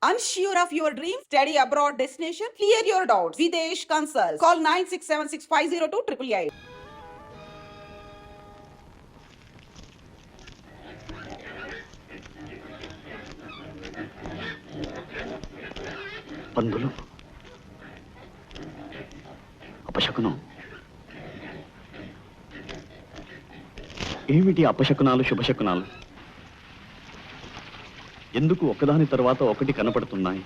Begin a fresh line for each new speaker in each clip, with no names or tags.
Unsure of your dream? Study abroad destination? Clear your doubts. Videsh Consult. Call 9676502888.
పందులు అపశకునం. ఏమిటి అపశకునాలు శుభశకునాలు? ఎందుకు ఒకదాని తర్వాత ఒకటి కనపడుతున్నాయి?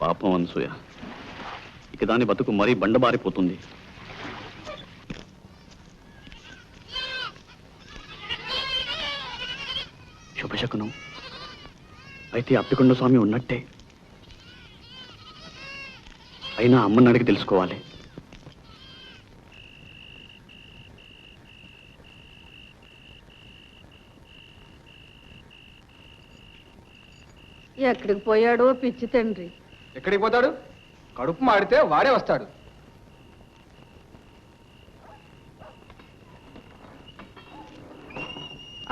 పాపం అనసూయ, ఇక దాని బతుకు మరీ బండబారిపోతుంది. శుభశకునం అయితే అప్పికొండ స్వామి ఉన్నట్టే. అయినా అమ్మని అడిగి తెలుసుకోవాలి.
ఎక్కడికి పోయాడో పిచ్చి తండ్రి.
ఎక్కడికి పోతాడు? కడుపు మాడితే వాడే వస్తాడు.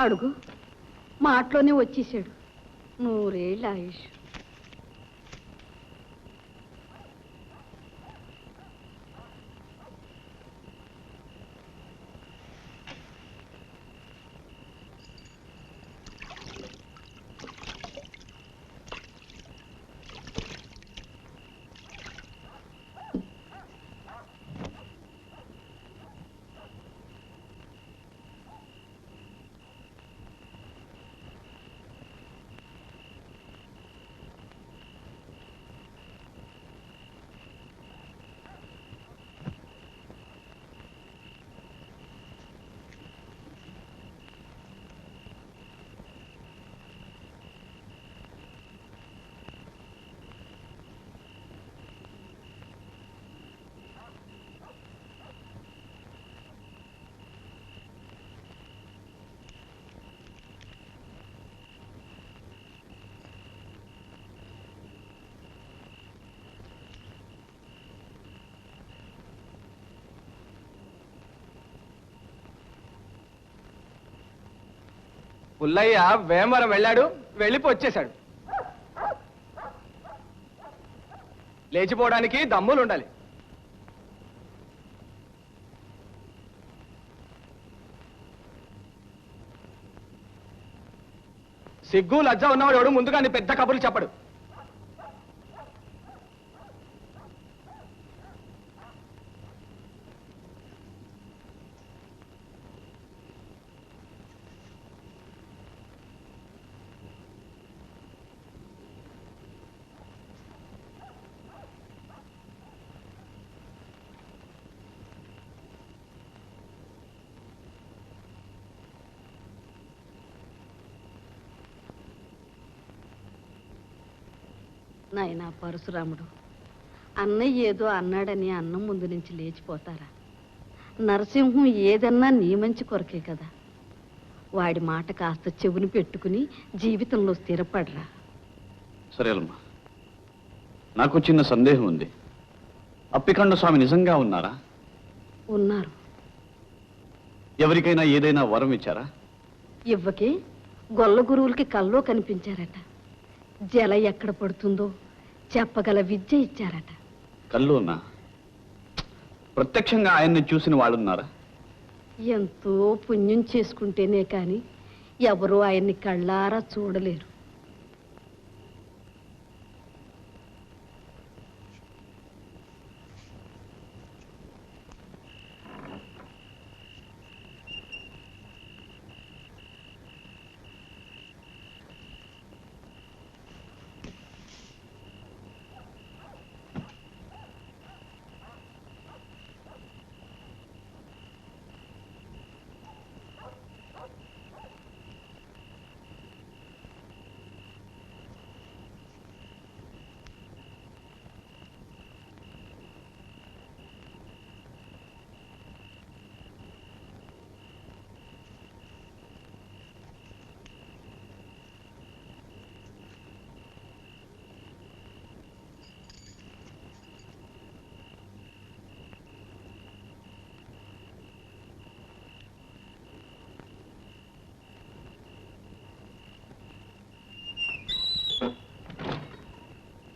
అడుగు, మాటలోనే వచ్చేసాడు. 100 ఏళ్ళ ఆయుష్.
పుల్లయ్య వేమవరం వెళ్ళాడు, వెళ్ళిపో వచ్చేశాడు. లేచిపోవడానికి దమ్ములు ఉండాలి. సిగ్గు లజ్జ ఉన్నవాడు ఎవడు ముందుగా నీ పెద్ద కబుర్లు చెప్పడు.
నాయనా పరశురాముడు, అన్నయ్య ఏదో అన్నాడని అన్నం ముందు నుంచి లేచిపోతారా? నరసింహం ఏదన్నా నీ మంచి కొరకే కదా. వాడి మాట కాస్త చెవుని పెట్టుకుని జీవితంలో స్థిరపడరా.
సరేలమ్మా, నాకు చిన్న సందేహం ఉంది. అప్పికొండ స్వామి నిజంగా ఉన్నారా?
ఉన్నారు.
ఎవరికైనా ఏదైనా వరం ఇచ్చారా?
ఇవ్వకే గొల్ల గురువులకి కల్లో కనిపించారట. జల ఎక్కడ పడుతుందో చెప్పగల విద్య ఇచ్చారట.
కల్లోనా? ప్రత్యక్షంగా ఆయన్ని చూసిన వాళ్ళున్నారా?
ఎంతో పుణ్యం చేసుకుంటేనే కాని ఎవరూ ఆయన్ని కళ్ళారా చూడలేరు.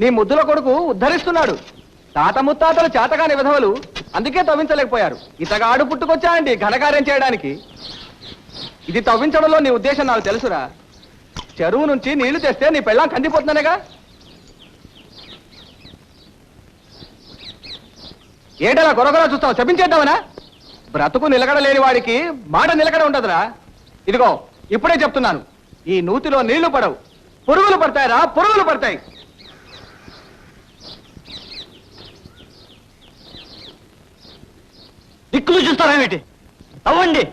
నీ ముద్దుల కొడుకు ఉద్ధరిస్తున్నాడు. తాత ముత్తాతలు చేతగాని విధవలు అందుకే తవ్వించలేకపోయారు. ఇతగాడు పుట్టుకొచ్చా అండి ఘనకార్యం చేయడానికి. ఇది తవ్వించడంలో నీ ఉద్దేశం నాకు తెలుసురా. చెరువు నుంచి నీళ్లు తెస్తే నీ పెళ్ళాం కందిపోతున్నానేగా. ఏటలా గొరగొర చూస్తావు? చెప్పించేద్దామనా? బ్రతుకు నిలకడలేని వాడికి మాట నిలకడ ఉండదురా. ఇదిగో ఇప్పుడే చెప్తున్నాను, ఈ నూతిలో నీళ్లు పడవు, పురుగులు పడతాయిరా, పురుగులు పడతాయి.
దిక్కులు చూస్తారేమిటి? అవ్వండి.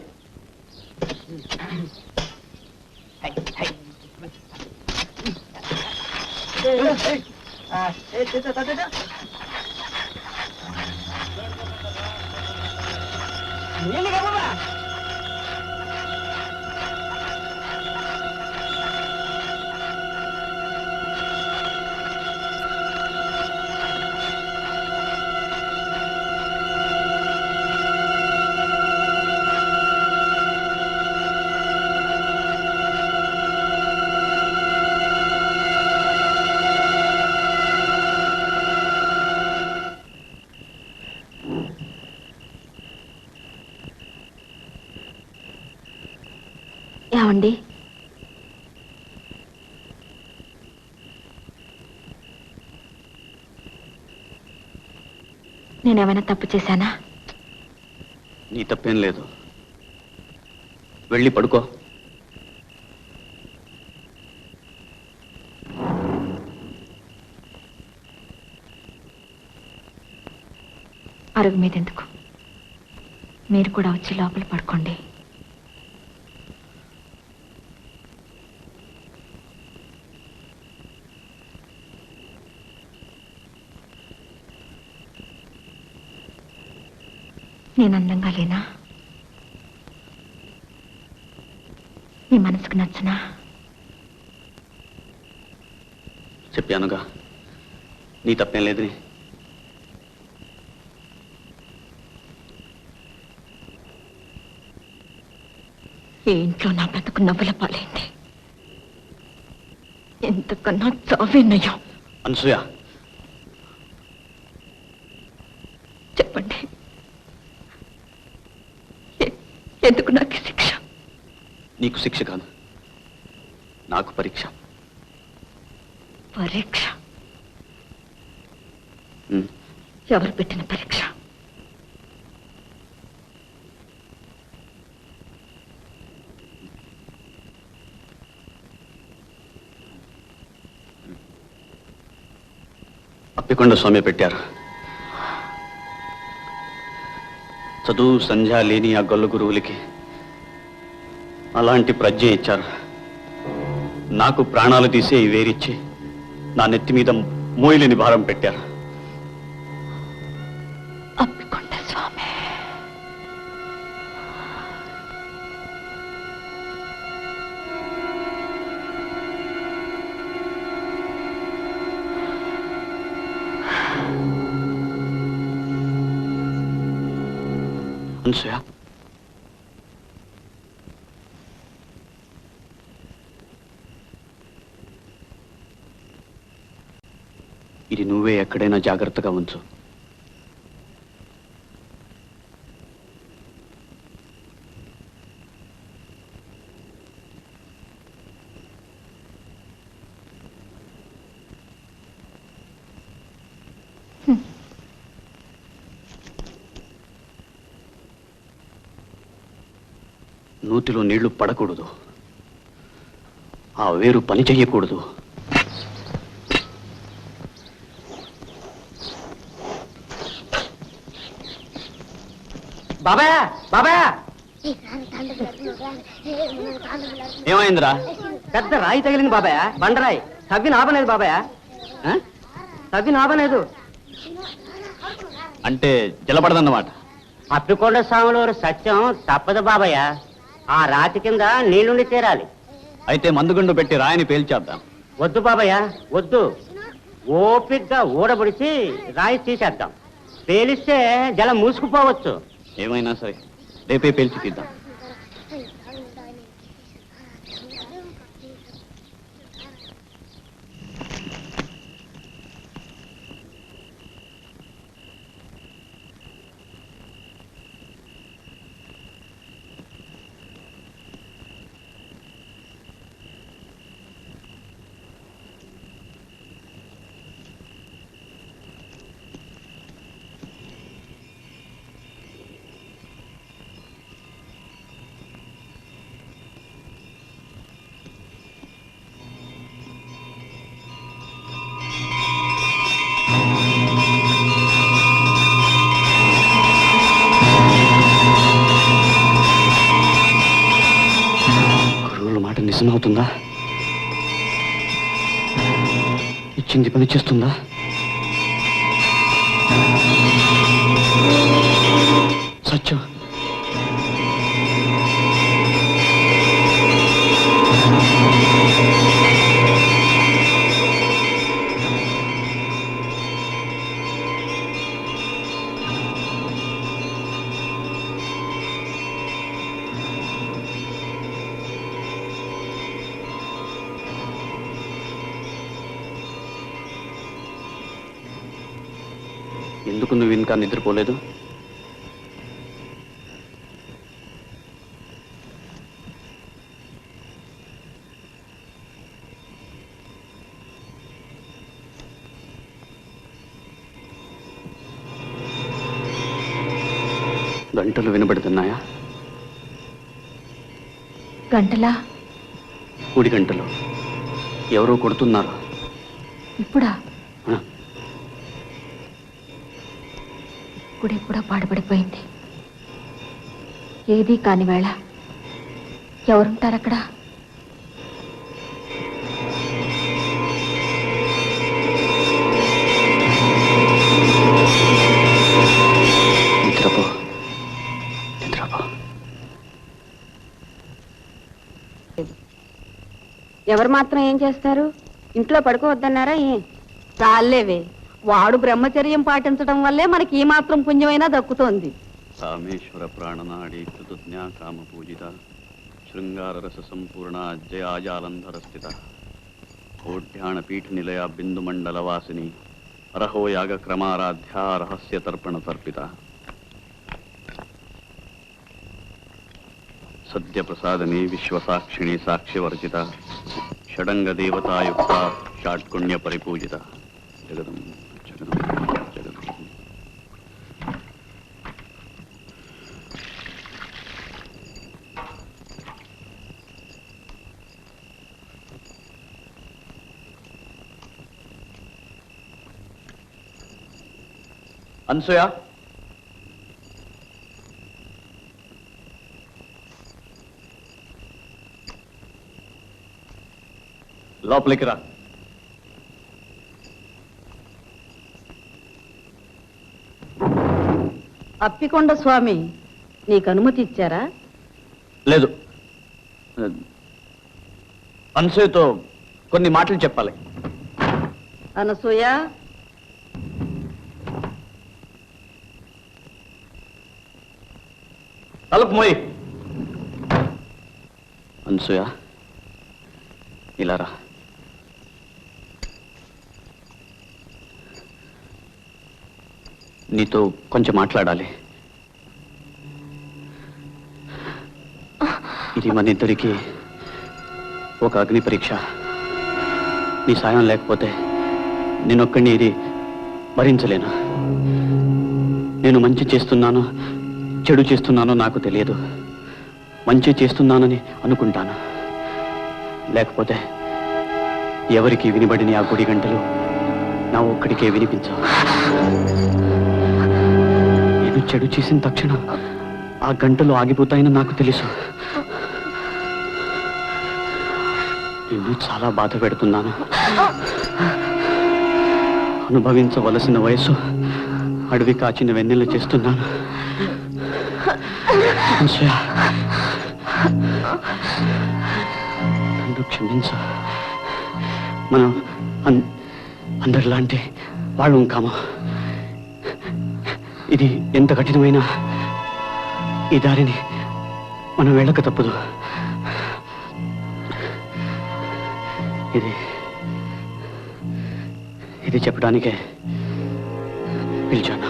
ఏమండి, నేనేమైనా తప్పు చేశానా?
నీ తప్పేం లేదు. వెళ్ళి పడుకో.
అరుగు మీద ఎందుకు? మీరు కూడా వచ్చి లోపల పడుకోండి. నేను అందంగా లేనా? నీ మనసుకు నచ్చనా?
చెప్పానుగా నీ తప్పేం లేదని.
ఈ ఇంట్లో నా బ్రతుకు నవ్వుల పాలైంది. ఎంతకన్నా చావేనయ్యా.
అనసూయ,
చెప్పండి, ఎందుకు నాకు ఈ శిక్ష?
నీకు శిక్ష కాదు, నాకు పరీక్ష.
పరీక్ష?
ఉమ్.
ఎవరు పెట్టిన పరీక్ష?
అప్పికొండ స్వామి పెట్టారు. చదువు సంధ్య లేని ఆ గొల్ల గురువులకి అలాంటి ప్రజ్ఞ ఇచ్చారు. నాకు ప్రాణాలు తీసే ఈ వేరిచ్చి నా నెత్తి మీద మోయలేని భారం పెట్టారు.
అప్పికొండ స్వామి.
అనసూయ, ఇది నువ్వే ఎక్కడైనా జాగ్రత్తగా ఉంచు. నూతిలో నీళ్లు పడకూడదు, ఆ వేరు పని చెయ్యకూడదు.
బాబాయ్ బాబాయ్,
ఏమైందిరా?
పెద్ద రాయి తగిలింది బాబాయ్. బండరాయి. తవ్వి నాబలేదు బాబాయ్.
ఆ?
తవ్వి నాబలేదు.
అంటే జలపడదన్నమాట.
అప్పికొండ స్వాములూరు సత్యం తప్పదు బాబయ్య. ఆ రాతి కింద నీళ్లుండి తీరాలి.
అయితే మందుగుండు పెట్టి రాయిని పేల్చేద్దాం.
వద్దు బాబయ్య, వద్దు. ఓపిగ్గా ఊడబడిచి రాయి తీసేద్దాం. పేలిస్తే జలం మూసుకుపోవచ్చు.
ఏమైనా సరే రేపే పేల్చి తీద్దాం. నిద్రపోతుందా? ఇచ్చింది పని చేస్తుందా? సత్యం, ఎందుకు నువ్వు ఇంకా నిద్రపోలేదు? గంటలు వినబడుతున్నాయా?
గంటలా?
కూడి గంటలు. ఎవరో కొడుతున్నారు.
ఇప్పుడా?
ఆ,
గుడి కూడా పాడుపడిపోయింది. ఏదీ కాని వేళ ఎవరుంటారక్కడ?
నిద్రపో, నిద్రపో.
ఎవరు మాత్రం ఏం చేస్తారు? ఇంట్లో పడుకోవద్దన్నారా? చాలేవే, వాడు బ్రహ్మచర్యం పాటించడం వల్లే మనకి ఈ మాత్రం పుణ్యమైనా దక్కుతోంది.
కామేశ్వర ప్రాణనాడి కృతజ్ఞా కామ పూజిత శృంగార రస సంపూర్ణ జయాజాలంధర స్థిత కోఢ్యాణ పీఠ నిలయ బిందు మండల వాసిని అరహో యాగ క్రమారాధ్య రహస్య తర్పణ తర్పిత సద్య ప్రసాదనే విశ్వసాక్షిణి సాక్ష్యవర్జిత షడంగ దేవతాయుక్త షాట్కుణ్య పరిపూజిత జగదం జగదం జగదం. అనసూయ, లోపలికి రా.
అప్పికొండ స్వామి నీకు అనుమతి ఇచ్చారా?
లేదు, అనసూయతో కొన్ని మాటలు చెప్పాలి.
అనసూయ,
తలుపు మోయి. అనసూయ, ఇలా రా. నీతో కొంచెం మాట్లాడాలి. ఇది మన ఇద్దరికి ఒక అగ్ని పరీక్ష. నీ సాయం లేకపోతే నేనొక్కడిని ఇది భరించలేను. నేను మంచి చేస్తున్నానో చెడు చేస్తున్నానో నాకు తెలియదు. మంచి చేస్తున్నానని అనుకుంటాను. లేకపోతే ఎవరికి వినబడిన ఆ గుడి గంటలు నా ఒక్కడికే వినిపించవు. నేను చెడు చేసిన తక్షణం ఆ గంటలు ఆగిపోతాయని నాకు తెలుసు. నిన్ను చాలా బాధ పెడుతున్నాను. అనుభవించవలసిన వయసు అడవి కాచిన వెన్నెల చేస్తున్నాను. నన్ను క్షమించు. మనం అందరిలాంటి వాళ్ళం కాము. ఇది ఎంత కఠినమైన ఈ దారిని మనం వెళ్ళక తప్పదు. ఇది చెప్పడానికే పిలిచాను.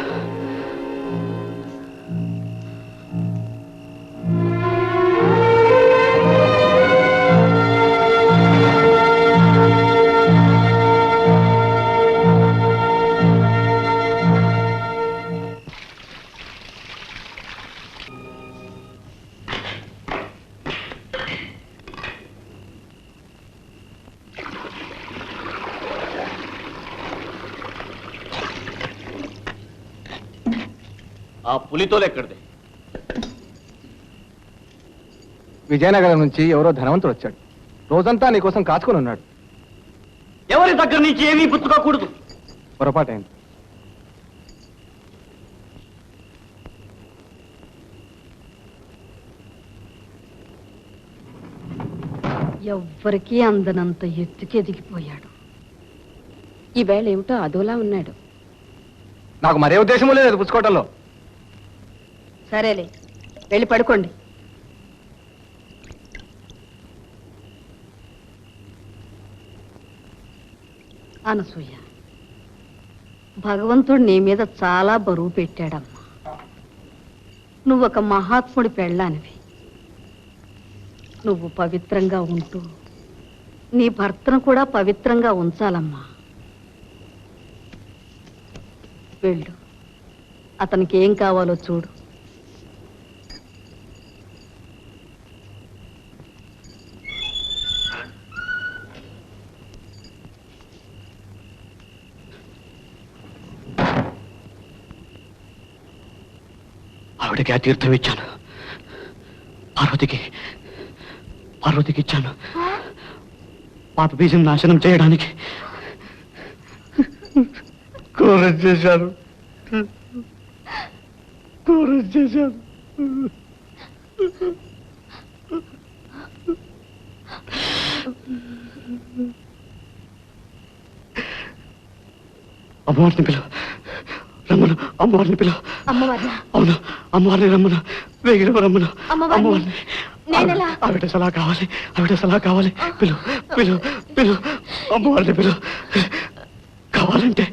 ఆ పులితోలు ఎక్కడిది?
విజయనగరం నుంచి ఎవరో ధనవంతుడు వచ్చాడు. రోజంతా నీకోసం కాచుకొని ఉన్నాడు.
ఎవరి దగ్గర నుంచి ఏమీ పుచ్చుకోకూడదు.
పొరపాటైంది.
ఎవ్వరికీ అందనంత ఎత్తుకి ఎదిగిపోయాడు. ఈవేళ ఏమిటో అదోలా ఉన్నాడు.
నాకు మరే ఉద్దేశము లేదు పుచ్చుకోవటంలో.
సరేలే, వెళ్ళి పడుకోండి. అనసూయ, భగవంతుడు నీ మీద చాలా బరువు పెట్టాడమ్మా. నువ్వొక మహాత్ముడి పెళ్ళానివి. నువ్వు పవిత్రంగా ఉంటూ నీ భర్తను కూడా పవిత్రంగా ఉంచాలమ్మా. వెళ్ళు, అతనికి ఏం కావాలో చూడు.
ఆవిడకి ఆ తీర్థం ఇచ్చాను. పార్వతికి ఇచ్చాను. పాప బీజం నాశనం చేయడానికి కోరం చేశాను. అమ్మవారిని పిలువ, రమ్మను. అమ్మవారిని పిలువ. అవును, అమ్మవారిని రమ్మను. వేగిన రమ్మను. అమ్మవారిని. ఆవిడ సలహా కావాలి. పిలు. అమ్మవారిని పిలు. కావాలంటే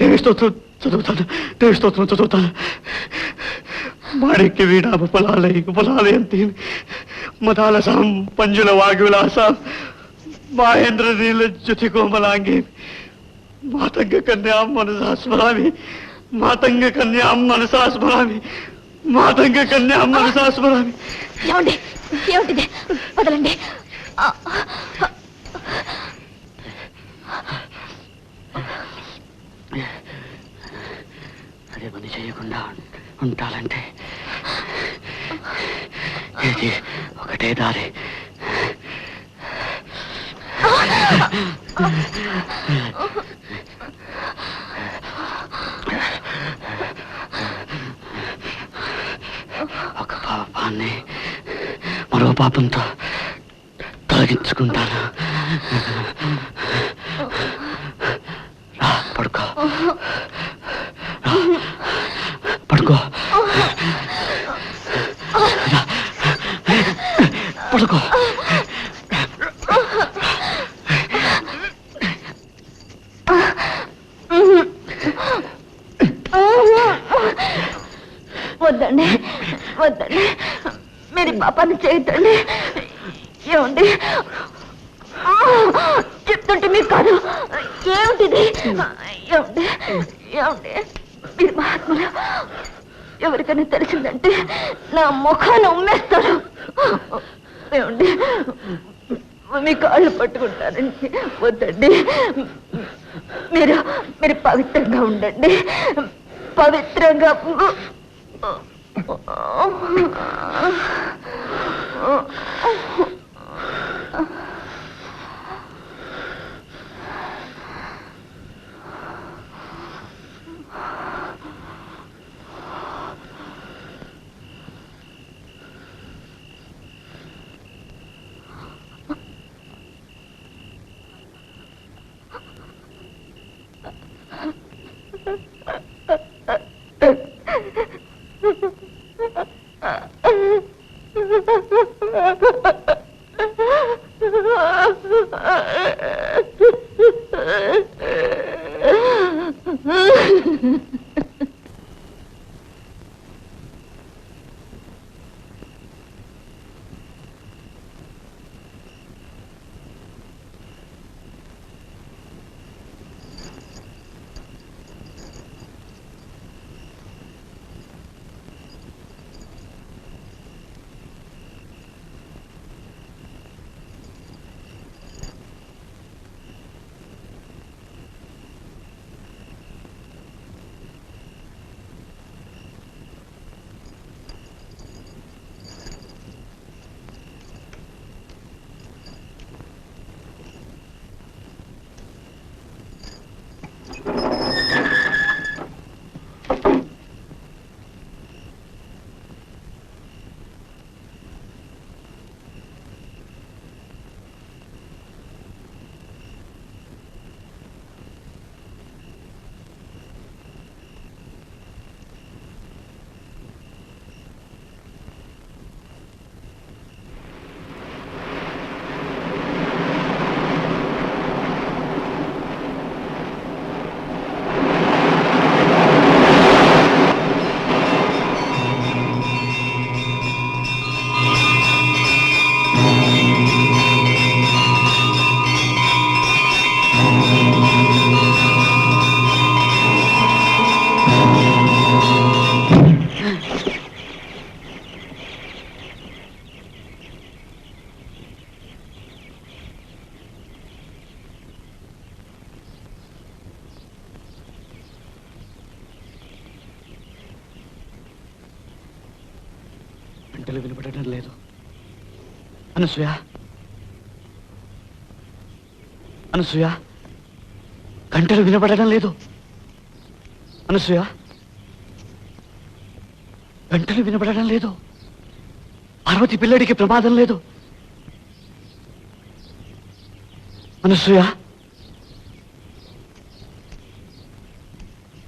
దేవి స్తోత్రం చదువుతాను. మాణిక్య వీణాభ ఫలాలయంతి మదాలసాం పంజుల వాగ్విలాసాం మహేంద్ర నీల జ్యుతి కోమలాంగి మాతంగ కన్యాం మనసా స్మరామి.
ఏమిటిది? వదలండి.
అదే పని చేయకుండా ఉంటాలంటే ఇది ఒకటే దారి. ఒక పాపాన్ని మరో పాపంతో తొలగించుకుంటాను. రా, పడుకో. పడుకో.
వద్దండి, మీరు పాపాన్ని చేయొద్దండి. ఏమండి చెప్తుంటే మీకు కాదు. ఏమిటిది? ఏమండి మీరు మహాత్ములు. ఎవరికైనా తెలిసిందంటే నా ముఖాన్ని ఉమ్మేస్తారు. ఏమండి మీ కాళ్ళు పట్టుకుంటారండి. వద్దండి, మీరు పవిత్రంగా ఉండండి. పవిత్రంగా
గంటలు వినపడటం లేదు. అనసూయ, అనసూయ, గంటలు వినపడటం లేదు. అనసూయ, గంటలు వినపడటం లేదు. పార్వతి పిల్లడికి ప్రమాదం లేదు. అనసూయ,